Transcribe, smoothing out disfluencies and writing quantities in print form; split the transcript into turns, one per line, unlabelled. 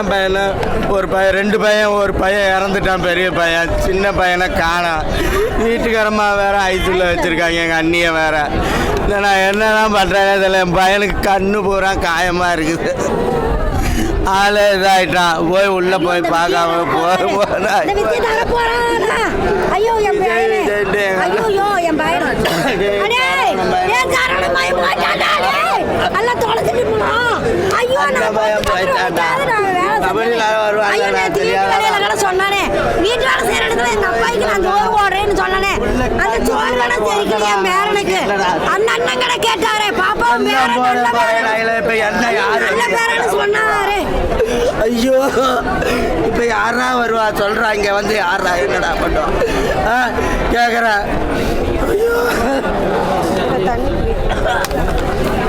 சின்ன பையனை ஒரு பையன் 2 பையன், ஒரு பையன் இறந்துட்டான், பெரிய பையன். சின்ன பையனை காணோம். வீட்டுக்காரம்மா வேற ஐசியூவில் வச்சுருக்காங்க, எங்கள் அண்ணியை வேற. இல்லை நான் என்னதான் பண்ணுறேன் இதில். என் பையனுக்கு கண்ணு பூரா காயமாக இருக்குது. ஆளே இதாயிட்டான். போய் உள்ளே போய் பார்க்காம போனா
சொன்னானே வீட்டு வேலை செய்யற இடத்துல எங்க அப்பாய்க்கு நான் சோறு போடுறேன்னு சொன்னானே. அந்த சோறு வேலை தெரிக்கல என் பேரனுக்கு. அந்த அண்ணன் கடை கேட்டாரே பாப்பா பேரன்னு சொன்னாரு.
ஐயோ இப்போ யாரா வருவா சொல்றா, இங்க வந்து யாரா என்னடா பண்ணுவோம் கேட்குறேன். ஐயோ